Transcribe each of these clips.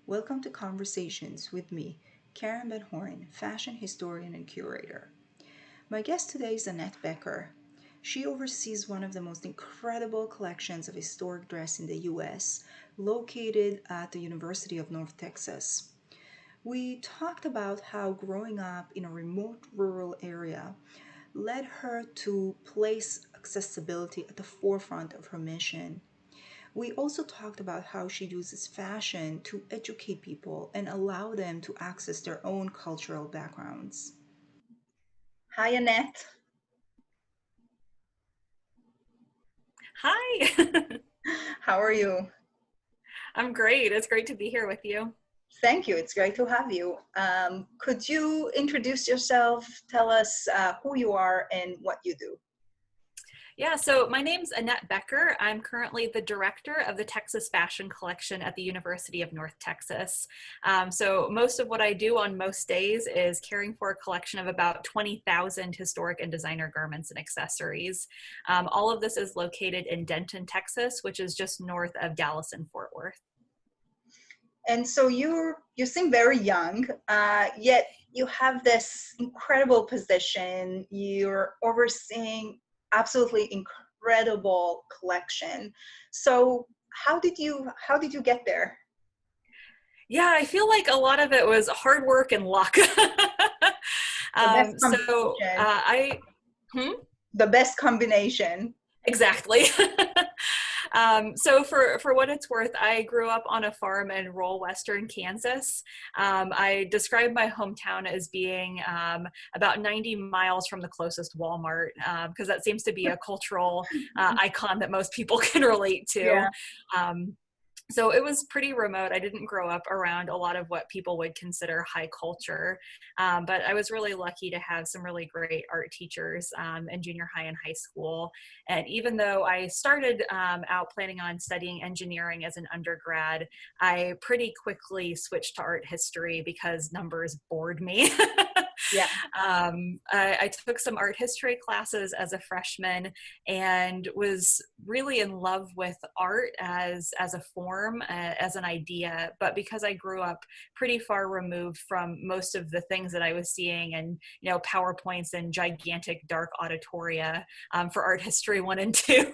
Welcome to Conversations with me, Keren Ben-Horin, fashion historian and curator. My guest today is Annette Becker. She oversees one of the most incredible collections of historic dress in the US, located at the University of North Texas. We talked about how growing up in a remote rural area led her to place accessibility at the forefront of her mission. We also talked about how she uses fashion to educate people and allow them to access their own cultural backgrounds. Hi, Annette. Hi, How are you? I'm great. It's great to be here with you. Thank you. It's great to have you. Could you introduce yourself? Tell us who you are and what you do. Yeah, so my name's Annette Becker. I'm currently the director of the Texas Fashion Collection at the University of North Texas. So most of what I do on most days is caring for a collection of about 20,000 historic and designer garments and accessories. All of this is located in Denton, Texas, which is just north of Dallas and Fort Worth. And so you seem very young, yet you have this incredible position. You're overseeing absolutely incredible collection. So how did you get there? Yeah, I feel like a lot of it was hard work and luck. The best So combination. I, hmm? The best combination. Exactly. So for what it's worth, I grew up on a farm in rural western Kansas. I describe my hometown as being about 90 miles from the closest Walmart, because that seems to be a cultural icon that most people can relate to. Yeah. Um, so it was pretty remote. I didn't grow up around a lot of what people would consider high culture, but I was really lucky to have some really great art teachers in junior high and high school. And even though I started out planning on studying engineering as an undergrad, I pretty quickly switched to art history because numbers bored me. Yeah. I took some art history classes as a freshman and was really in love with art as a form, as an idea. But because I grew up pretty far removed from most of the things that I was seeing, and PowerPoints and gigantic dark auditoria for art history 1 and 2,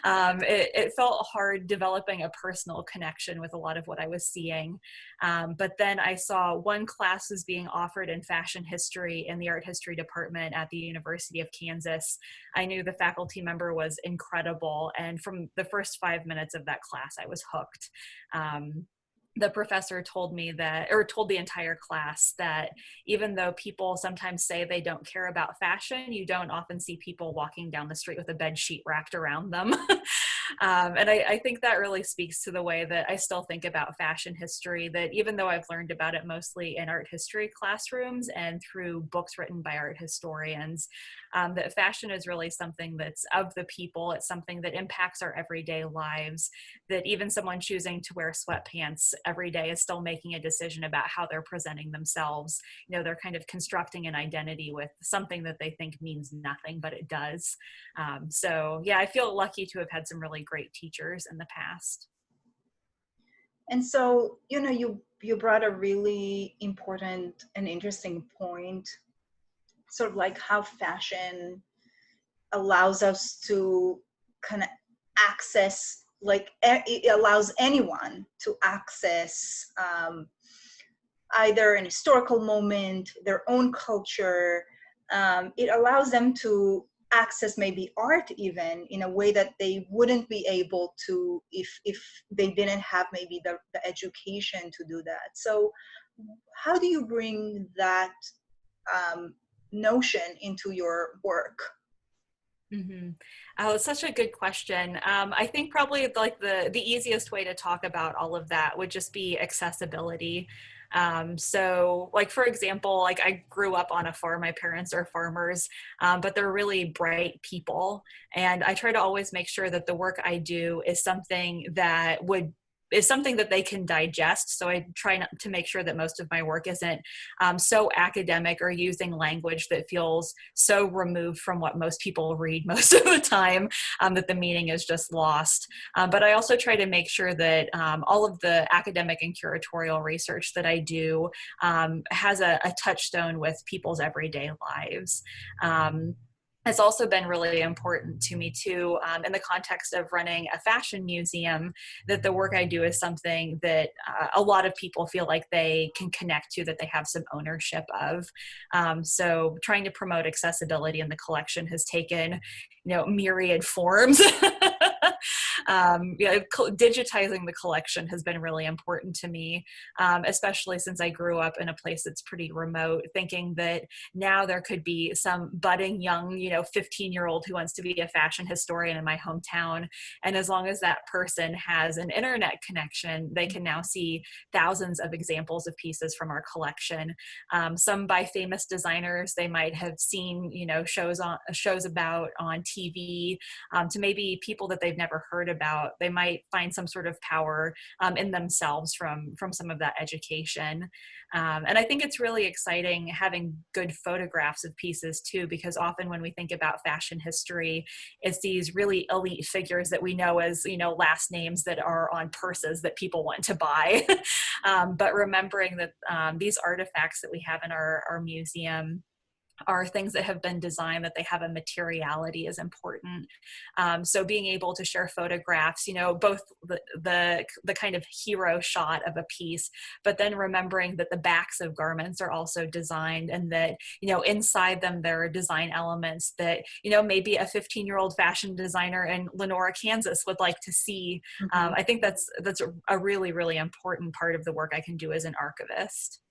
Yeah. it felt hard developing a personal connection with a lot of what I was seeing. But then I saw one class was being offered in fashion history in the art history department at the University of Kansas. I knew the faculty member was incredible, and from the first 5 minutes of that class, I was hooked. The professor told me that, or told the entire class that even though people sometimes say they don't care about fashion, you don't often see people walking down the street with a bed sheet wrapped around them. And I think that really speaks to the way that I still think about fashion history, that even though I've learned about it mostly in art history classrooms and through books written by art historians, that fashion is really something that's of the people. It's something that impacts our everyday lives, that even someone choosing to wear sweatpants every day is still making a decision about how they're presenting themselves. They're kind of constructing an identity with something that they think means nothing, but it does. So yeah, I feel lucky to have had some really great teachers in the past. And so, you brought a really important and interesting point, sort of like how fashion allows us to kind of access, like it allows anyone to access either an historical moment, their own culture. It allows them to access maybe art even in a way that they wouldn't be able to if they didn't have maybe the education to do that. So how do you bring that notion into your work? Mm-hmm. Oh, it's such a good question. I think probably like the easiest way to talk about all of that would just be accessibility. So like, for example, like I grew up on a farm, my parents are farmers, but they're really bright people. And I try to always make sure that the work I do is something that would is something that they can digest. So I try not to make sure that most of my work isn't so academic or using language that feels so removed from what most people read most of the time, that the meaning is just lost. But I also try to make sure that all of the academic and curatorial research that I do has a touchstone with people's everyday lives. It's also been really important to me too, in the context of running a fashion museum, that the work I do is something that a lot of people feel like they can connect to, that they have some ownership of. So trying to promote accessibility in the collection has taken, myriad forms. Digitizing the collection has been really important to me, especially since I grew up in a place that's pretty remote, thinking that now there could be some budding young, 15-year-old who wants to be a fashion historian in my hometown. And as long as that person has an internet connection, they can now see thousands of examples of pieces from our collection. Some by famous designers they might have seen, shows about on TV, to maybe people that they've never heard about. They might find some sort of power in themselves from some of that education. And I think it's really exciting having good photographs of pieces too, because often when we think about fashion history, it's these really elite figures that we know as, last names that are on purses that people want to buy. But remembering that these artifacts that we have in our museum are things that have been designed, that they have a materiality is important. So being able to share photographs, both the kind of hero shot of a piece, but then remembering that the backs of garments are also designed, and that, inside them there are design elements that, maybe a 15-year-old fashion designer in Lenora, Kansas would like to see. Mm-hmm. I think that's a really, really important part of the work I can do as an archivist.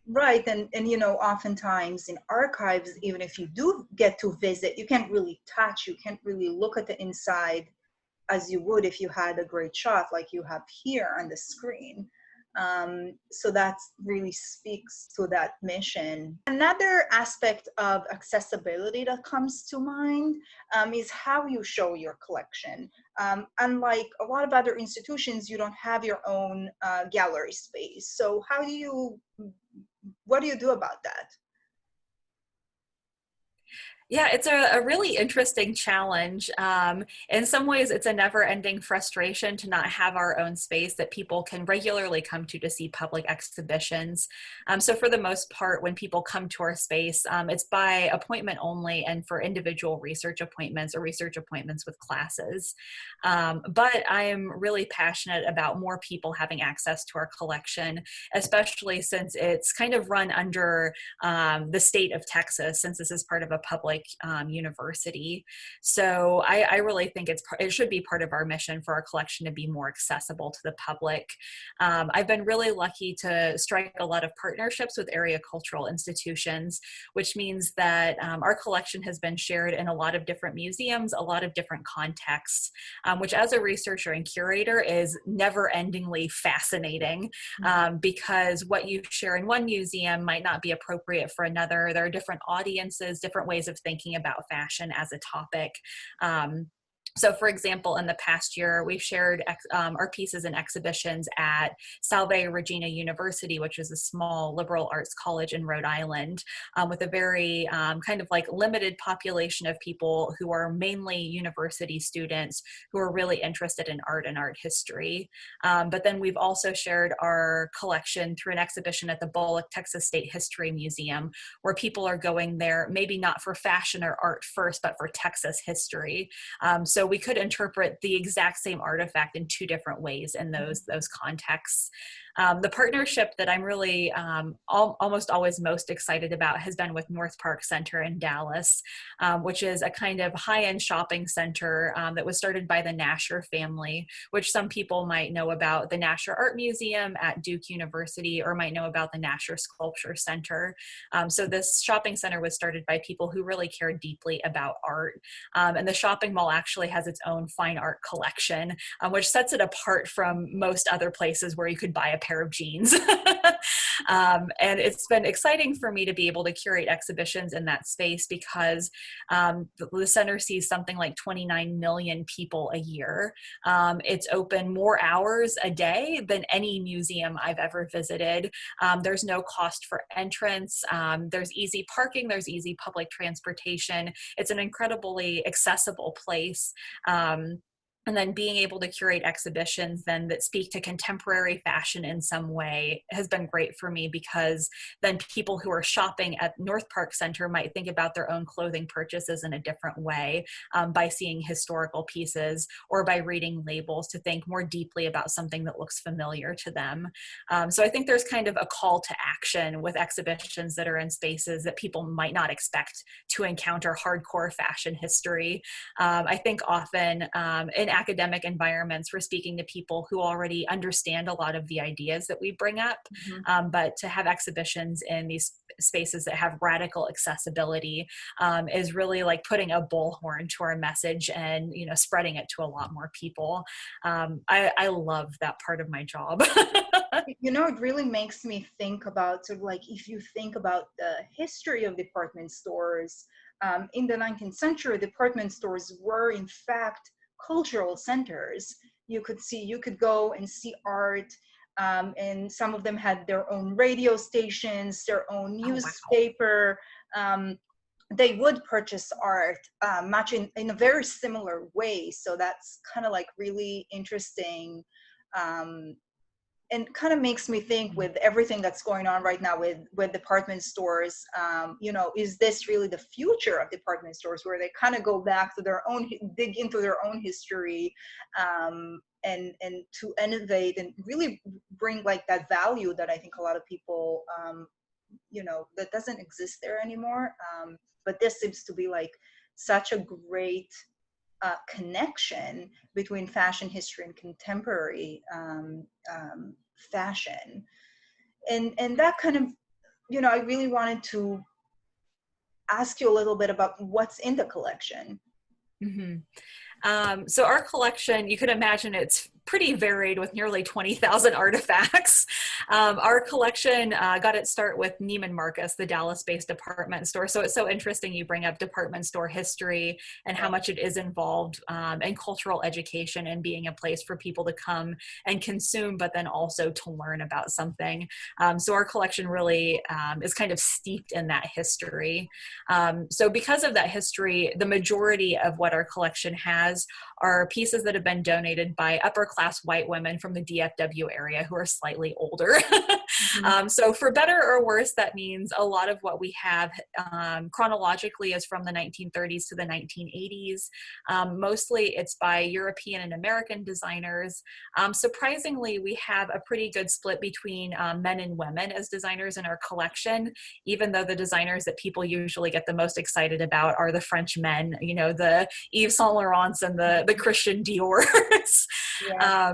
Right. And oftentimes in archives, even if you do get to visit, you can't really touch, you can't really look at the inside as you would if you had a great shot like you have here on the screen. So that really speaks to that mission. Another aspect of accessibility that comes to mind is how you show your collection. Unlike a lot of other institutions, you don't have your own gallery space. So what do you do about that? Yeah, it's a really interesting challenge. In some ways, it's a never-ending frustration to not have our own space that people can regularly come to see public exhibitions. So for the most part, when people come to our space, it's by appointment only and for individual research appointments or research appointments with classes. But I am really passionate about more people having access to our collection, especially since it's kind of run under the state of Texas, since this is part of a public university. So I really think it should be part of our mission for our collection to be more accessible to the public. I've been really lucky to strike a lot of partnerships with area cultural institutions, which means that our collection has been shared in a lot of different museums, a lot of different contexts, which as a researcher and curator is never-endingly fascinating, because what you share in one museum might not be appropriate for another. There are different audiences, different ways of thinking about fashion as a topic. So for example, in the past year, we've shared our pieces in exhibitions at Salve Regina University, which is a small liberal arts college in Rhode Island, with a very kind of like limited population of people who are mainly university students who are really interested in art and art history. But then we've also shared our collection through an exhibition at the Bullock Texas State History Museum, where people are going there, maybe not for fashion or art first, but for Texas history. So we could interpret the exact same artifact in two different ways in those contexts. The partnership that I'm really almost always most excited about has been with North Park Center in Dallas, which is a kind of high-end shopping center that was started by the Nasher family, which some people might know about the Nasher Art Museum at Duke University, or might know about the Nasher Sculpture Center. So this shopping center was started by people who really care deeply about art. And the shopping mall actually has its own fine art collection, which sets it apart from most other places where you could buy a pair of jeans. And it's been exciting for me to be able to curate exhibitions in that space because the center sees something like 29 million people a year. It's open more hours a day than any museum I've ever visited. There's no cost for entrance. There's easy parking. There's easy public transportation. It's an incredibly accessible place. And then being able to curate exhibitions then that speak to contemporary fashion in some way has been great for me, because then people who are shopping at North Park Center might think about their own clothing purchases in a different way, by seeing historical pieces or by reading labels to think more deeply about something that looks familiar to them. So I think there's kind of a call to action with exhibitions that are in spaces that people might not expect to encounter hardcore fashion history. I think often in academic environments, we're speaking to people who already understand a lot of the ideas that we bring up, but to have exhibitions in these spaces that have radical accessibility is really like putting a bullhorn to our message and, you know, spreading it to a lot more people. I love that part of my job. You know, it really makes me think about sort of like, if you think about the history of department stores, in the 19th century, department stores were in fact cultural centers. You could go and see art, and some of them had their own radio stations, their own newspaper. They would purchase art much in a very similar way. So that's kind of like really interesting. And kind of makes me think, with everything that's going on right now with department stores, you know, is this really the future of department stores, where they kind of go back to their own, dig into their own history, and to innovate and really bring like that value that I think a lot of people, you know, that doesn't exist there anymore. But this seems to be like such a great connection between fashion history and contemporary fashion, and that kind of, you know, I really wanted to ask you a little bit about what's in the collection. So our collection, you could imagine it's pretty varied with nearly 20,000 artifacts. Our collection got its start with Neiman Marcus, the Dallas-based department store. So it's so interesting you bring up department store history and how much it is involved in cultural education and being a place for people to come and consume, but then also to learn about something. So our collection really is kind of steeped in that history. So because of that history, the majority of what our collection has are pieces that have been donated by upper-class white women from the DFW area who are slightly older. So for better or worse, that means a lot of what we have chronologically is from the 1930s to the 1980s. Mostly it's by European and American designers. Surprisingly, we have a pretty good split between men and women as designers in our collection, even though the designers that people usually get the most excited about are the French men, you know, the Yves Saint Laurents and the Christian Diors. Yeah.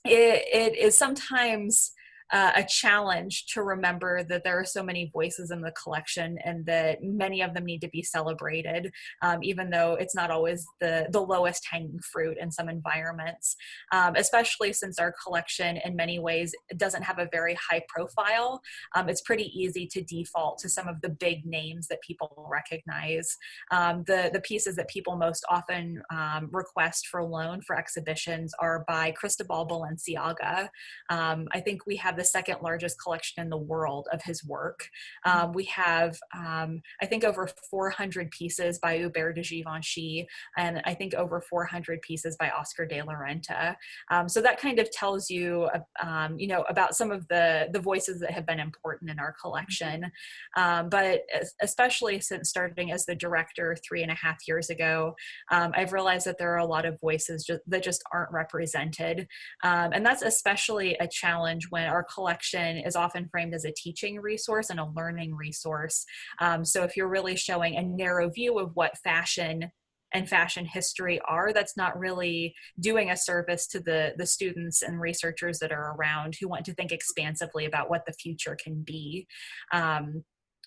It is sometimes a challenge to remember that there are so many voices in the collection and that many of them need to be celebrated, even though it's not always the lowest hanging fruit in some environments, especially since our collection in many ways doesn't have a very high profile. It's pretty easy to default to some of the big names that people recognize. The pieces that people most often request for loan for exhibitions are by Cristobal Balenciaga. I think we have the second largest collection in the world of his work. We have, I think, over 400 pieces by Hubert de Givenchy, and I think over 400 pieces by Oscar de la Renta. So that kind of tells you, you know, about some of the voices that have been important in our collection. But especially since starting as the director 3.5 years ago, I've realized that there are a lot of voices that just aren't represented. And that's especially a challenge when our collection is often framed as a teaching resource and a learning resource. So if you're really showing a narrow view of what fashion and fashion history are, that's not really doing a service to the students and researchers that are around who want to think expansively about what the future can be.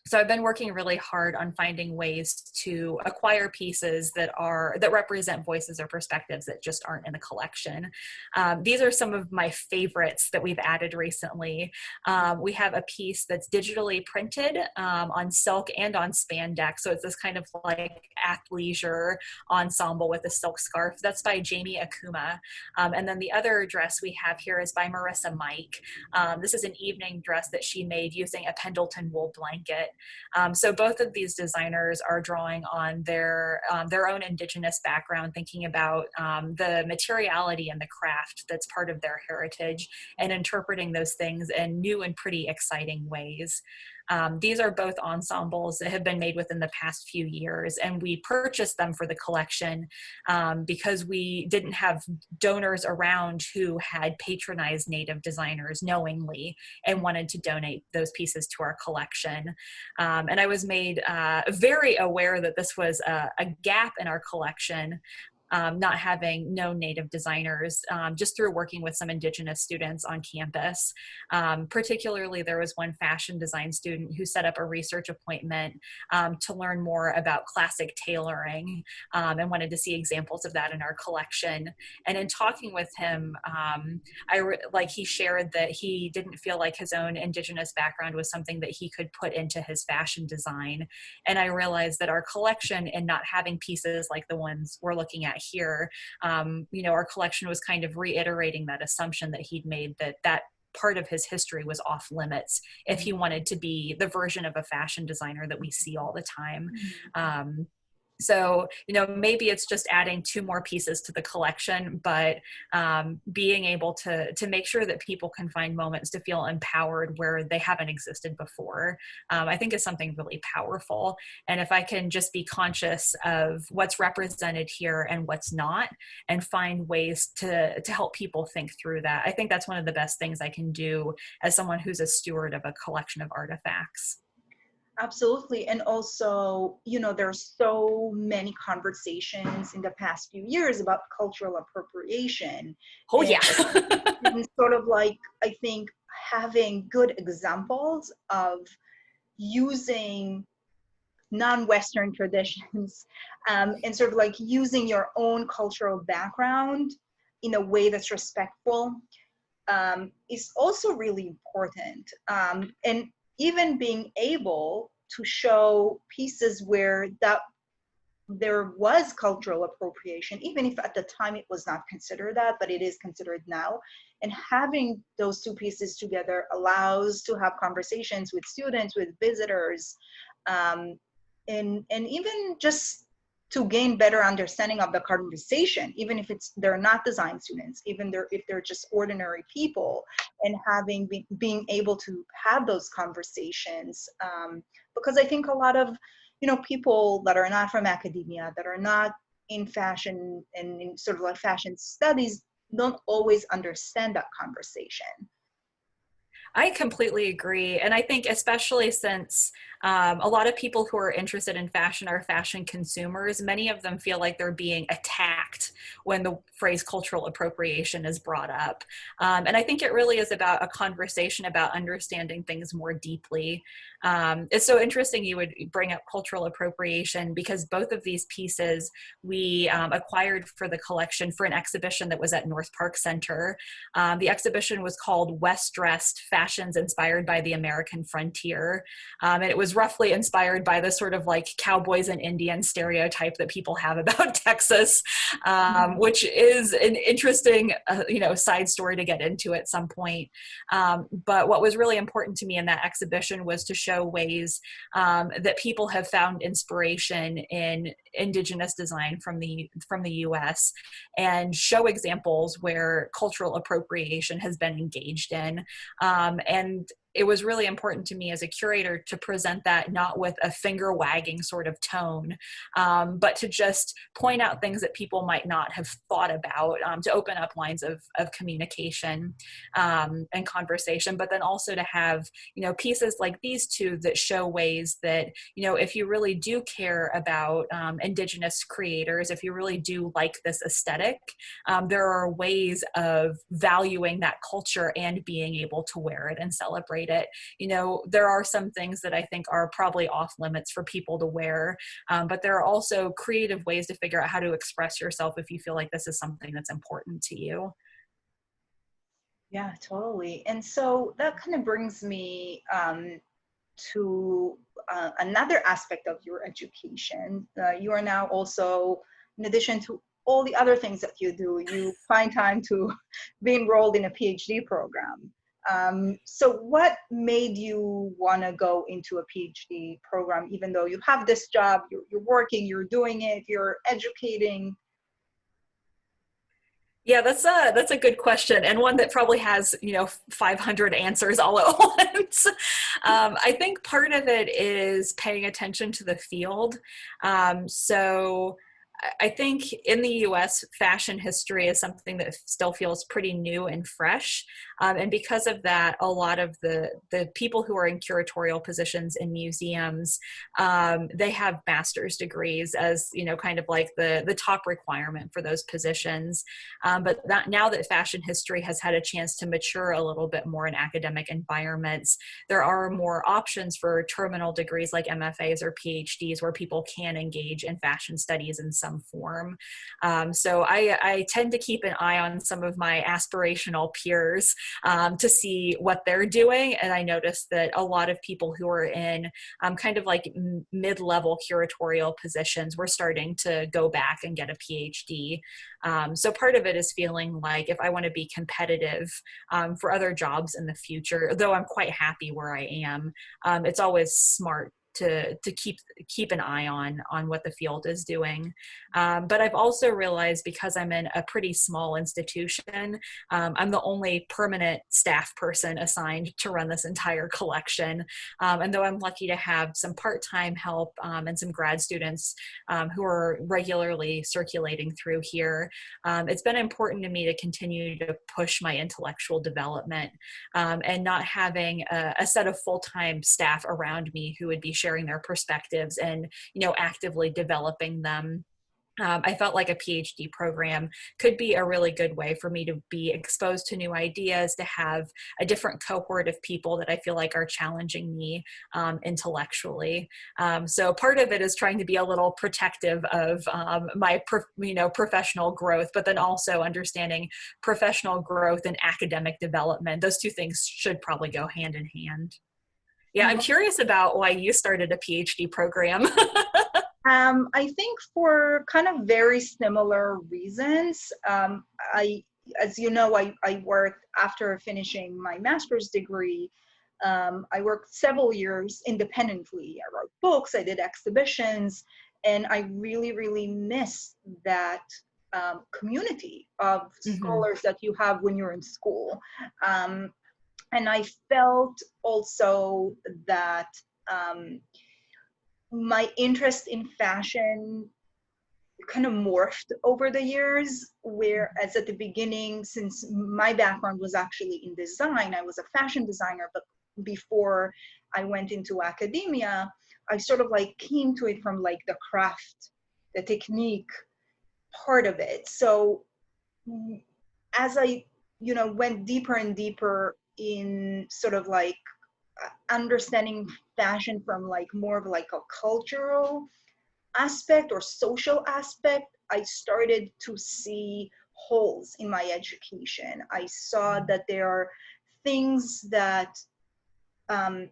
So I've been working really hard on finding ways to acquire pieces that represent voices or perspectives that just aren't in the collection. These are some of my favorites that we've added recently. We have a piece that's digitally printed on silk and on spandex. So it's this kind of like athleisure ensemble with a silk scarf. That's by Jamie Akuma. And then the other dress we have here is by Marissa Mike. This is an evening dress that she made using a Pendleton wool blanket. So both of these designers are drawing on their own indigenous background, thinking about the materiality and the craft that's part of their heritage, and interpreting those things in new and pretty exciting ways. These are both ensembles that have been made within the past few years, and we purchased them for the collection because we didn't have donors around who had patronized Native designers knowingly and wanted to donate those pieces to our collection. And I was made very aware that this was a gap in our collection, not having known Native designers, just through working with some Indigenous students on campus. Particularly, there was one fashion design student who set up a research appointment to learn more about classic tailoring, and wanted to see examples of that in our collection. And in talking with him, he shared that he didn't feel like his own Indigenous background was something that he could put into his fashion design. And I realized that our collection, and not having pieces like the ones we're looking at here, our collection was kind of reiterating that assumption that he'd made, that part of his history was off limits if he wanted to be the version of a fashion designer that we see all the time. So, maybe it's just adding 2 more pieces to the collection, but being able to make sure that people can find moments to feel empowered where they haven't existed before, I think is something really powerful. And if I can just be conscious of what's represented here and what's not, and find ways to help people think through that, I think that's one of the best things I can do as someone who's a steward of a collection of artifacts. Absolutely. And also, there's so many conversations in the past few years about cultural appropriation. Oh, and, yeah. and sort of like, I think having good examples of using non-Western traditions, and sort of like using your own cultural background in a way that's respectful, is also really important. And even being able to show pieces where there was cultural appropriation, even if at the time it was not considered that, but it is considered now. And having those 2 pieces together allows to have conversations with students, with visitors, and even just to gain better understanding of the conversation, even if they're not design students, even if they're just ordinary people, and being able to have those conversations, because I think a lot of people that are not from academia, that are not in fashion and in sort of like fashion studies, don't always understand that conversation. I completely agree. And I think especially since a lot of people who are interested in fashion are fashion consumers, many of them feel like they're being attacked when the phrase cultural appropriation is brought up. And I think it really is about a conversation about understanding things more deeply. It's so interesting you would bring up cultural appropriation, because both of these pieces we acquired for the collection for an exhibition that was at North Park Center. The exhibition was called West Dressed Fashions Inspired by the American Frontier. And it was roughly inspired by the sort of like cowboys and Indians stereotype that people have about Texas, which is an interesting, side story to get into at some point. But what was really important to me in that exhibition was to show ways that people have found inspiration in Indigenous design from the US, and show examples where cultural appropriation has been engaged in. And it was really important to me as a curator to present that not with a finger wagging sort of tone, but to just point out things that people might not have thought about, to open up lines of communication and conversation, but then also to have, pieces like these 2 that show ways that, if you really do care about Indigenous creators, if you really do like this aesthetic, there are ways of valuing that culture and being able to wear it and celebrate incorporate it. You know, there are some things that I think are probably off limits for people to wear, but there are also creative ways to figure out how to express yourself if you feel like this is something that's important to you. Yeah, totally. And so that kind of brings me to another aspect of your education. You are now also, in addition to all the other things that you do, you find time to be enrolled in a PhD program. So what made you want to go into a PhD program, even though you have this job, you're working, you're doing it, you're educating? Yeah, that's a good question, and one that probably has, you know, 500 answers all at once. I think part of it is paying attention to the field. So I think in the US, fashion history is something that still feels pretty new and fresh. And because of that, a lot of the people who are in curatorial positions in museums, they have master's degrees as, you know, kind of like the top requirement for those positions. But now that fashion history has had a chance to mature a little bit more in academic environments, there are more options for terminal degrees like MFAs or PhDs where people can engage in fashion studies in some form. So I tend to keep an eye on some of my aspirational peers to see what they're doing. And I noticed that a lot of people who are in kind of like mid-level curatorial positions were starting to go back and get a PhD. So part of it is feeling like if I want to be competitive for other jobs in the future, though I'm quite happy where I am, it's always smart to keep an eye on what the field is doing. But I've also realized, because I'm in a pretty small institution, I'm the only permanent staff person assigned to run this entire collection. And though I'm lucky to have some part-time help and some grad students who are regularly circulating through here, it's been important to me to continue to push my intellectual development, and not having a set of full-time staff around me who would be sharing their perspectives and, you know, actively developing them. I felt like a PhD program could be a really good way for me to be exposed to new ideas, to have a different cohort of people that I feel like are challenging me intellectually. So part of it is trying to be a little protective of my professional growth, but then also understanding professional growth and academic development. Those two things should probably go hand in hand. Yeah, I'm curious about why you started a PhD program. I think for kind of very similar reasons. As you know, I worked after finishing my master's degree. I worked several years independently. I wrote books, I did exhibitions, and I really, really miss that community of Mm-hmm. scholars that you have when you're in school. And I felt also that my interest in fashion kind of morphed over the years, whereas at the beginning, since my background was actually in design, I was a fashion designer, but before I went into academia, I sort of like came to it from like the craft, the technique part of it. So as I, you know, went deeper and deeper in sort of like understanding fashion from like more of like a cultural aspect or social aspect, I started to see holes in my education. I saw that there are things that I'm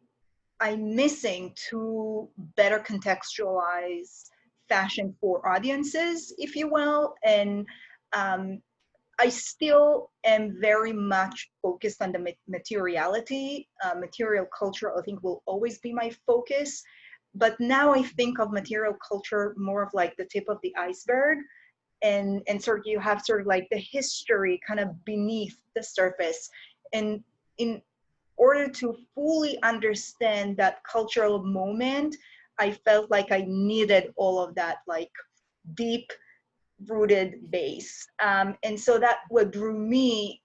missing to better contextualize fashion for audiences, if you will. And um, I still am very much focused on the materiality. Material culture, I think, will always be my focus. But now I think of material culture more of like the tip of the iceberg. And sort of you have sort of like the history kind of beneath the surface. And in order to fully understand that cultural moment, I felt like I needed all of that like deep rooted base. And so that what drew me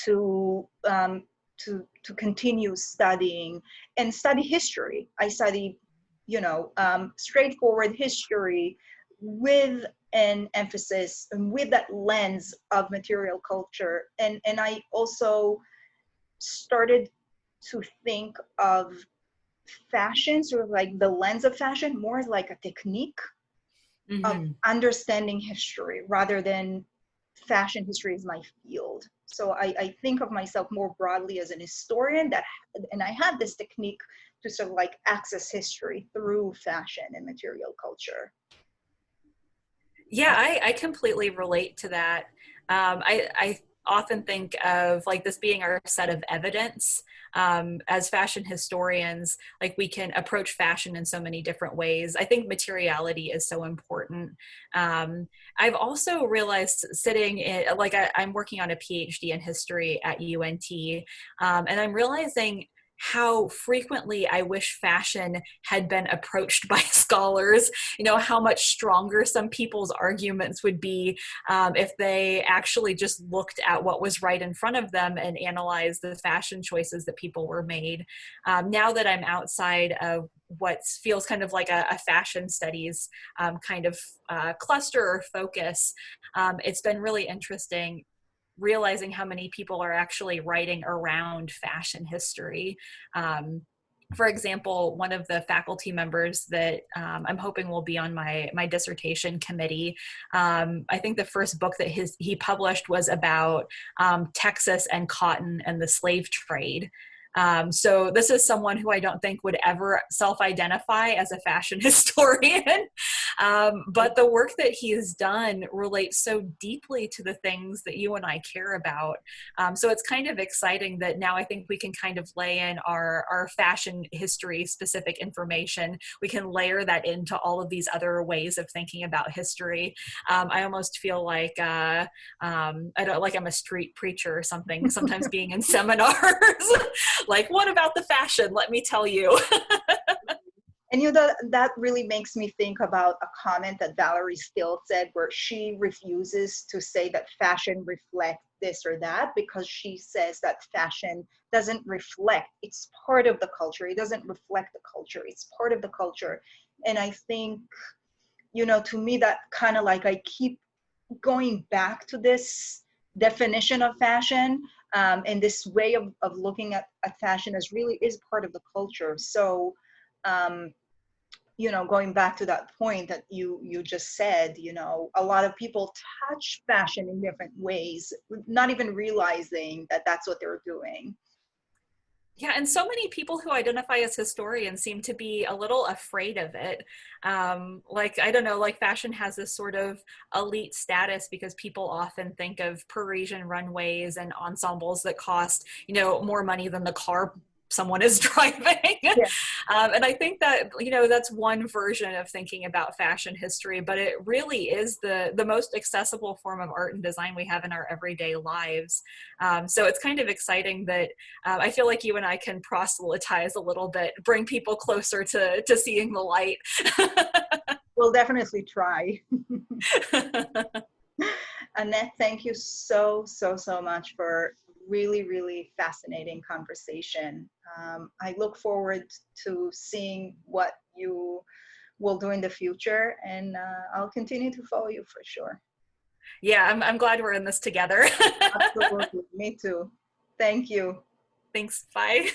to, to continue studying and study history. I study, you know, straightforward history with an emphasis and with that lens of material culture. And I also started to think of fashion, sort of like the lens of fashion, more like a technique of Mm-hmm. understanding history rather than fashion history is my field. So I think of myself more broadly as an historian that, and I have this technique to sort of like access history through fashion and material culture. Yeah, I completely relate to that. I often think of like this being our set of evidence. As fashion historians, like we can approach fashion in so many different ways. I think materiality is so important. Um, I've also realized sitting in, like I'm working on a PhD in history at UNT, and I'm realizing how frequently I wish fashion had been approached by scholars, how much stronger some people's arguments would be if they actually just looked at what was right in front of them and analyzed the fashion choices that people were made. Now that I'm outside of what feels kind of like a fashion studies kind of cluster or focus, it's been really interesting realizing how many people are actually writing around fashion history. For example, one of the faculty members that I'm hoping will be on my dissertation committee, I think the first book that he published was about Texas and cotton and the slave trade. So this is someone who I don't think would ever self-identify as a fashion historian, but the work that he has done relates so deeply to the things that you and I care about. So it's kind of exciting that now I think we can kind of lay in our fashion history specific information. We can layer that into all of these other ways of thinking about history. I almost feel like I don't like I'm a street preacher or something. Sometimes being in seminars, like what about the fashion? Let me tell you. And that really makes me think about a comment that Valerie Still said, where she refuses to say that fashion reflects this or that, because she says that fashion doesn't reflect, it's part of the culture. It doesn't reflect the culture, it's part of the culture. And I think, to me, that kind of like I keep going back to this definition of fashion, and this way of looking at fashion as really is part of the culture. So, um, going back to that point that you just said, a lot of people touch fashion in different ways, not even realizing that that's what they're doing. Yeah, and so many people who identify as historians seem to be a little afraid of it. Like, I don't know, like fashion has this sort of elite status because people often think of Parisian runways and ensembles that cost, more money than the car someone is driving. Yeah. And I think that, that's one version of thinking about fashion history, but it really is the most accessible form of art and design we have in our everyday lives. So it's kind of exciting that I feel like you and I can proselytize a little bit, bring people closer to seeing the light. We'll definitely try. Annette, thank you so much for really, really fascinating conversation. I look forward to seeing what you will do in the future, and I'll continue to follow you for sure. Yeah, I'm glad we're in this together. Absolutely. Me too. Thank you. Thanks. Bye.